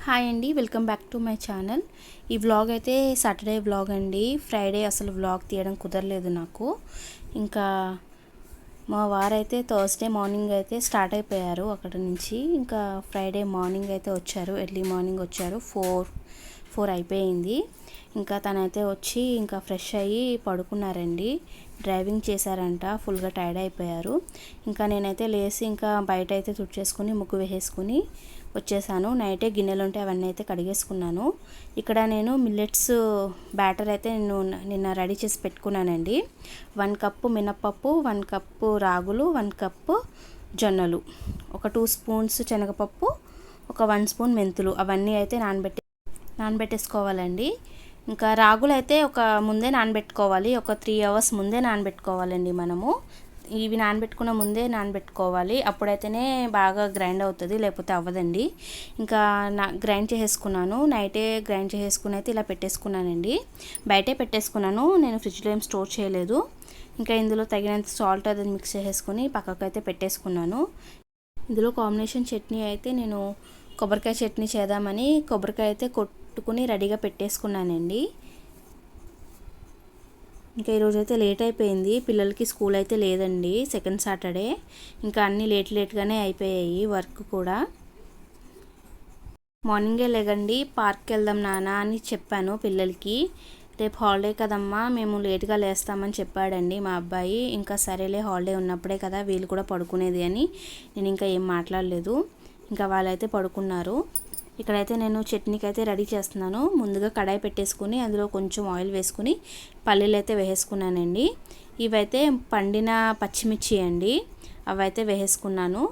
Hi అండి, welcome back to my channel. ఈ vlog అయితే సాటర్డే వ్లాగ్ అండి. ఫ్రైడే అసలు వ్లాగ్ తీయడం కుదరలేదు నాకు. ఇంకా మా వారైతే థర్స్డే మార్నింగ్ అయితే స్టార్ట్ అయిపోయారు అక్కడ నుంచి. ఇంకా ఫ్రైడే మార్నింగ్ అయితే వచ్చారు, ఎర్లీ మార్నింగ్ వచ్చారు. ఫోర్ అయిపోయింది. ఇంకా తనైతే వచ్చి ఇంకా ఫ్రెష్ అయ్యి పడుకున్నారండి. డ్రైవింగ్ చేశారంట, ఫుల్గా టైర్డ్ అయిపోయారు. ఇంకా నేనైతే లేచి ఇంకా బయట అయితే తుడిచేసుకుని ముగ్గు వేసేసుకుని వచ్చేసాను. నైటే గిన్నెలు ఉంటే అవన్నీ అయితే కడిగేసుకున్నాను. ఇక్కడ నేను మిల్లెట్స్ బ్యాటర్ అయితే నిన్న రెడీ చేసి పెట్టుకున్నానండి. 1 కప్పు మినప్పప్పు, 1 కప్పు రాగులు, 1 కప్పు జొన్నలు, ఒక 2 స్పూన్స్ శనగపప్పు, ఒక 1 స్పూన్ మెంతులు, అవన్నీ అయితే నానబెట్టేసుకోవాలండి. ఇంకా రాగులు అయితే ముందే నానబెట్టుకోవాలి, ఒక 3 అవర్స్ ముందే నానబెట్టుకోవాలండి. మనము ఇవి నానబెట్టుకున్న ముందే నానబెట్టుకోవాలి, అప్పుడైతేనే బాగా గ్రైండ్ అవుతుంది, లేకపోతే అవ్వదండి. ఇంకా గ్రైండ్ చేసేసుకున్నాను. నైటే గ్రైండ్ చేసేసుకుని అయితే ఇలా పెట్టేసుకున్నానండి. బయటే పెట్టేసుకున్నాను, నేను ఫ్రిడ్జ్లో ఏం స్టోర్ చేయలేదు. ఇంకా ఇందులో తగినంత సాల్ట్ అది మిక్స్ చేసేసుకుని పక్కకు అయితే పెట్టేసుకున్నాను. ఇందులో కాంబినేషన్ చట్నీ అయితే నేను కొబ్బరికాయ చట్నీ చేద్దామని కొబ్బరికాయ అయితే కొట్టుకుని రెడీగా పెట్టేసుకున్నానండి. ఇంకా ఈరోజు అయితే లేట్ అయిపోయింది, పిల్లలకి స్కూల్ అయితే లేదండి, సెకండ్ సాటర్డే. ఇంకా అన్నీ లేట్గానే అయిపోయాయి, వర్క్ కూడా. మార్నింగే లేగండి, పార్క్కి వెళ్దాం నాన్న అని చెప్పాను పిల్లలకి. రేపు హాలిడే కదమ్మా, మేము లేట్గా లేస్తామని చెప్పాడండి మా అబ్బాయి. ఇంకా సరేలే, హాలిడే ఉన్నప్పుడే కదా వీళ్ళు కూడా పడుకునేది అని నేను ఇంకా ఏం మాట్లాడలేదు. ఇంకా వాళ్ళైతే పడుకున్నారు. ఇక్కడైతే నేను చట్నీకి అయితే రెడీ చేస్తున్నాను. ముందుగా కడాయి పెట్టేసుకుని అందులో కొంచెం ఆయిల్ వేసుకుని పల్లీలు అయితే వేసేసుకున్నానండి. ఇవైతే పండిన పచ్చిమిర్చి అండి, అవైతే వేసేసుకున్నాను.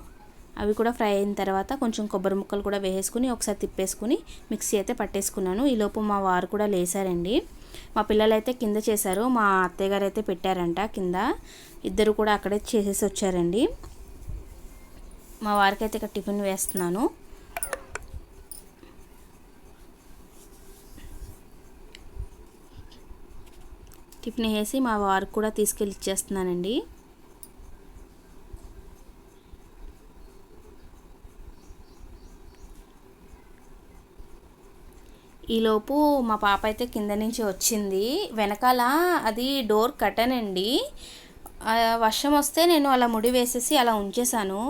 అవి కూడా ఫ్రై అయిన తర్వాత కొంచెం కొబ్బరి ముక్కలు కూడా వేసేసుకుని ఒకసారి తిప్పేసుకుని మిక్సీ అయితే పట్టేసుకున్నాను. ఈలోపు మా వారు కూడా లేసారండి. మా పిల్లలు అయితే కింద చేశారు, మా అత్తయ్య గారు అయితే పెట్టారంట కింద. ఇద్దరు కూడా అక్కడే చేసేసి వచ్చారండి. మా వారికి అయితే ఇక్కడ టిఫిన్ వేస్తున్నాను. టిఫిన్ వేసి మా వారికి కూడా తీసుకెళ్ళి ఇచ్చేస్తున్నానండి. ఈలోపు మా పాప అయితే కింద నుంచి వచ్చింది. వెనకాల అది డోర్ కర్టెన్ అండి. వర్షం వస్తే నేను అలా ముడి వేసేసి అలా ఉంచేసాను.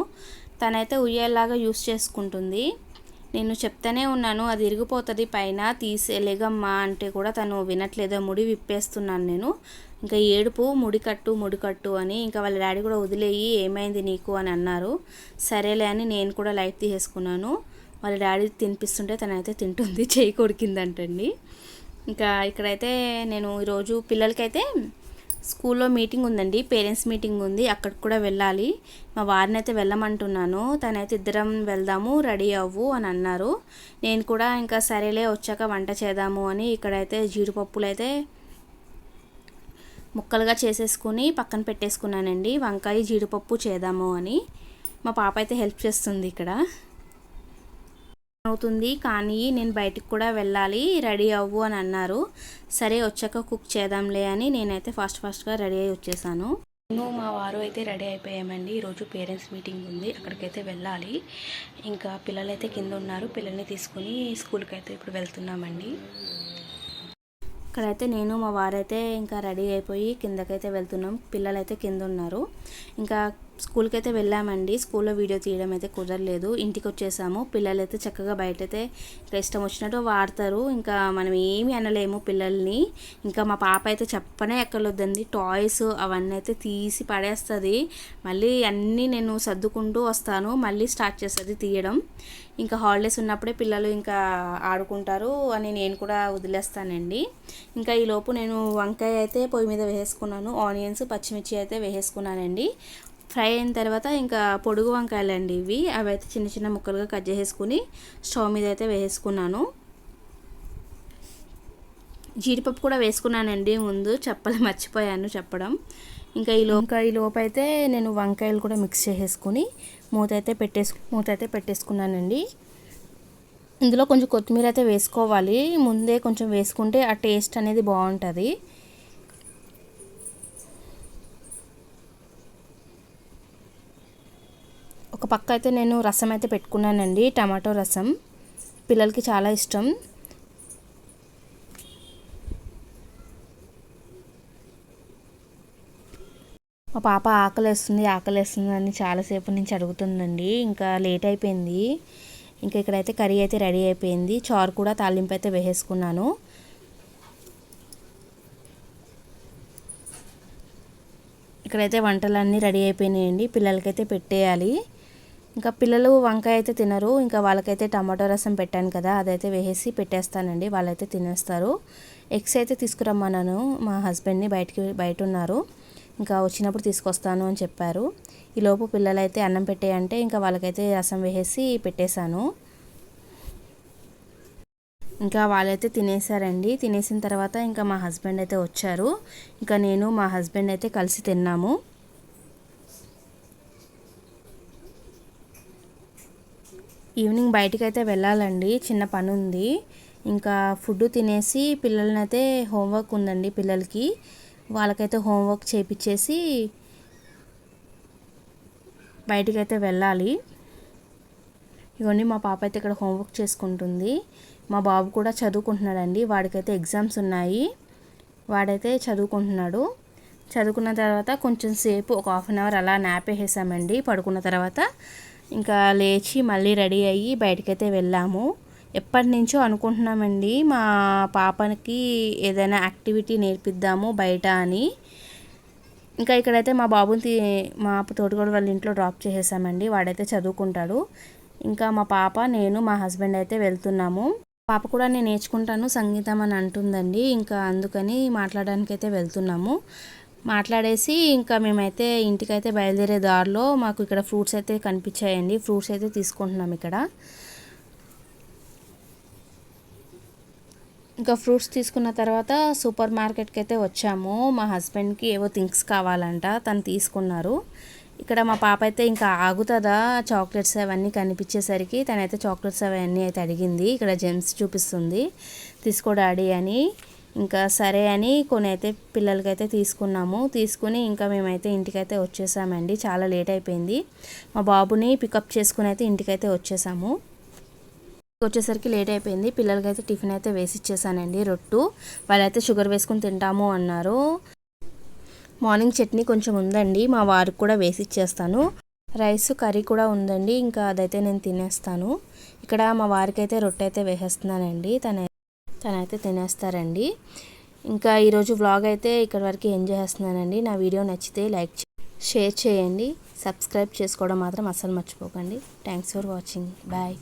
తనైతే ఉయ్యాలాగా యూస్ చేసుకుంటుంది. నేను చెప్తానే ఉన్నాను, అది ఇరిగిపోతుంది పైన, తీసేలేగమ్మా అంటే కూడా తను వినట్లేదు. ముడి విప్పేస్తున్నాను నేను. ఇంకా ఏడుపు, ముడి కట్టు అని. ఇంకా వాళ్ళ డాడీ కూడా వదిలేయి, ఏమైంది నీకు అని అన్నారు. సరేలే అని నేను కూడా లైట్ తీసేసుకున్నాను. వాళ్ళ డాడీ తినిపిస్తుంటే తనైతే తింటుంది, చేయి కొరికిందంటండి. ఇంకా ఇక్కడైతే నేను ఈరోజు పిల్లలకైతే స్కూల్లో మీటింగ్ ఉందండి, పేరెంట్స్ మీటింగ్ ఉంది, అక్కడికి కూడా వెళ్ళాలి. మా వారిని అయితే వెళ్ళమంటున్నాను. తనైతే ఇద్దరం వెళ్దాము, రెడీ అవ్వు అని అన్నారు. నేను కూడా ఇంకా సరేలే వచ్చాక వంట చేద్దాము అని ఇక్కడైతే జీడిపప్పులు అయితే ముక్కలుగా చేసేసుకుని పక్కన పెట్టేసుకున్నానండి. వంకాయ జీడిపప్పు చేద్దాము అని మా పాప అయితే హెల్ప్ చేస్తుంది. ఇక్కడ అవుతుంది కానీ నేను బయటికి కూడా వెళ్ళాలి, రెడీ అవ్వు అని అన్నారు. సరే వచ్చాక కుక్ చేద్దాంలే అని నేనైతే ఫాస్ట్గా రెడీ అయ్యి వచ్చేసాను. నేను మా వారు అయితే రెడీ అయిపోయామండి. ఈరోజు పేరెంట్స్ మీటింగ్ ఉంది, అక్కడికైతే వెళ్ళాలి. ఇంకా పిల్లలైతే కింద ఉన్నారు, పిల్లల్ని తీసుకుని స్కూల్కి అయితే ఇప్పుడు వెళ్తున్నామండి. ఇక్కడైతే నేను మా వారైతే ఇంకా రెడీ అయిపోయి కిందకైతే వెళ్తున్నాం. పిల్లలైతే కింద ఉన్నారు. ఇంకా స్కూల్కి అయితే వెళ్ళామండి. స్కూల్లో వీడియో తీయడం అయితే కుదరలేదు, ఇంటికి వచ్చేసాము. పిల్లలు అయితే చక్కగా బయట అయితే ఇంకా ఇష్టం వచ్చినట్టు వాడతారు, ఇంకా మనం ఏమి అనలేము పిల్లల్ని. ఇంకా మా పాప అయితే చెప్పనే ఎక్కర్లేదండి, టాయ్స్ అవన్నీ అయితే తీసి పడేస్తుంది. మళ్ళీ అన్నీ నేను సర్దుకుంటూ వస్తాను, మళ్ళీ స్టార్ట్ చేస్తుంది తీయడం. ఇంకా హాలిడేస్ ఉన్నప్పుడే పిల్లలు ఇంకా ఆడుకుంటారు అని నేను కూడా వదిలేస్తానండి. ఇంకా ఈలోపు నేను వంకాయ అయితే పొయ్యి మీద వేసేసుకున్నాను, ఆనియన్స్ పచ్చిమిర్చి అయితే వేసేసుకున్నానండి. ఫ్రై అయిన తర్వాత ఇంకా పొడుగు వంకాయలు అండి ఇవి, అవి అయితే చిన్న ముక్కలుగా కట్ చేసేసుకుని స్టవ్ మీద అయితే వేసుకున్నాను. జీడిపప్పు కూడా వేసుకున్నానండి ముందు, మర్చిపోయాను చెప్పడం. ఇంకా ఈ లోపు అయితే నేను వంకాయలు కూడా మిక్స్ చేసేసుకుని మూత అయితే పెట్టేసుకున్నానండి. ఇందులో కొంచెం కొత్తిమీర అయితే వేసుకోవాలి, ముందే కొంచెం వేసుకుంటే ఆ టేస్ట్ అనేది బాగుంటుంది. ఒక పక్క అయితే నేను రసం అయితే పెట్టుకున్నానండి, టమాటో రసం. పిల్లలకి చాలా ఇష్టం. మా పాప ఆకలేస్తుంది అని చాలాసేపు నుంచి అడుగుతుందండి. ఇంకా లేట్ అయిపోయింది. ఇంకా ఇక్కడైతే కర్రీ అయితే రెడీ అయిపోయింది. చారు కూడా తాలింపు అయితే వేసేసుకున్నాను. ఇక్కడైతే వంటలన్నీ రెడీ అయిపోయినాయండి. పిల్లలకైతే పెట్టేయాలి. ఇంకా పిల్లలు వంకాయ అయితే తినరు. ఇంకా వాళ్ళకైతే టమాటో రసం పెట్టాను కదా, అదైతే వేసేసి పెట్టేస్తానండి. వాళ్ళైతే తినేస్తారు. ఎగ్స్ అయితే తీసుకురమ్మన్నాను మా హస్బెండ్ని, బయట ఉన్నారు. ఇంకా వచ్చినప్పుడు తీసుకొస్తాను అని చెప్పారు. ఈలోపు పిల్లలైతే అన్నం పెట్టేయంటే ఇంకా వాళ్ళకైతే రసం వేసేసి పెట్టేశాను. ఇంకా వాళ్ళైతే తినేసారండి. తినేసిన తర్వాత ఇంకా మా హస్బెండ్ అయితే వచ్చారు. ఇంకా నేను మా హస్బెండ్ అయితే కలిసి తిన్నాము. ఈవినింగ్ బయటికి అయితే వెళ్ళాలండి, చిన్న పని ఉంది. ఇంకా ఫుడ్ తినేసి పిల్లల్ని అయితే హోంవర్క్ ఉందండి పిల్లలకి, వాళ్ళకైతే హోంవర్క్ చేపించేసి బయటికైతే వెళ్ళాలి. ఇవన్నీ మా పాప అయితే ఇక్కడ హోంవర్క్ చేసుకుంటుంది. మా బాబు కూడా చదువుకుంటున్నాడండి. వాడికైతే ఎగ్జామ్స్ ఉన్నాయి. వాడైతే చదువుకుంటున్నాడు. చదువుకున్న తర్వాత కొంచెం సేపు ఒక హాఫ్ అన్ అవర్ అలా నాప్ వేసేసామండి. పడుకున్న తర్వాత ఇంకా లేచి మళ్ళీ రెడీ అయ్యి బయటకైతే వెళ్ళాము. ఎప్పటి నుంచో అనుకుంటున్నామండి మా పాపకి ఏదైనా యాక్టివిటీ నేర్పిద్దాము బయట అని. ఇంకా ఇక్కడైతే మా బాబుని మా తోటికోడలు వాళ్ళ ఇంట్లో డ్రాప్ చేసేసామండి. వాడైతే చదువుకుంటాడు. ఇంకా మా పాప, నేను, మా హస్బెండ్ అయితే వెళ్తున్నాము. పాప కూడా నేను నేర్చుకుంటాను సంగీతం అని అంటుందండి. ఇంకా అందుకని మాట్లాడడానికి అయితే వెళ్తున్నాము. మాట్లాడేసి ఇంకా మేమైతే ఇంటికైతే బయలుదేరే దారిలో మాకు ఇక్కడ ఫ్రూట్స్ అయితే కనిపించాయండి. ఫ్రూట్స్ అయితే తీసుకుంటున్నాం ఇక్కడ. ఇంకా ఫ్రూట్స్ తీసుకున్న తర్వాత సూపర్ మార్కెట్కి అయితే వచ్చాము. మా హస్బెండ్కి ఏవో థింగ్స్ కావాలంట, తను తీసుకున్నారు. ఇక్కడ మా పాప అయితే ఇంకా ఆగుతుందా చాక్లెట్స్ అవన్నీ కనిపించేసరికి తనైతే చాక్లెట్స్ అవన్నీ అయితే అడిగింది. ఇక్కడ జెమ్స్ చూపిస్తుంది, తీసుకో డాడీ అని. ఇంకా సరే అని కొన్ని అయితే పిల్లలకైతే తీసుకున్నాము. తీసుకుని ఇంకా మేమైతే ఇంటికైతే వచ్చేసామండి. చాలా లేట్ అయిపోయింది. మా బాబుని పికప్ చేసుకుని అయితే ఇంటికైతే వచ్చేసాము. వచ్చేసరికి లేట్ అయిపోయింది. పిల్లలకైతే టిఫిన్ అయితే వేసి ఇచ్చేసానండి, రొట్టు. వాళ్ళైతే షుగర్ వేసుకుని తింటాము అన్నారు. మార్నింగ్ చట్నీ కొంచెం ఉందండి, మా వారికి కూడా వేసి ఇచ్చేస్తాను. రైస్ కర్రీ కూడా ఉందండి, ఇంకా అదైతే నేను తినేస్తాను. ఇక్కడ మా వారికి అయితే రొట్టె అయితే వేసేస్తున్నానండి, తనైతే తినేస్తారండి. ఇంకా ఈరోజు వ్లాగ్ అయితే ఇక్కడ వరకు ఎంజాయ్ చేస్తున్నానండి. నా వీడియో నచ్చితే లైక్ షేర్ చేయండి, సబ్స్క్రైబ్ చేసుకోవడం మాత్రం అస్సలు మర్చిపోకండి. Thanks for watching. బాయ్.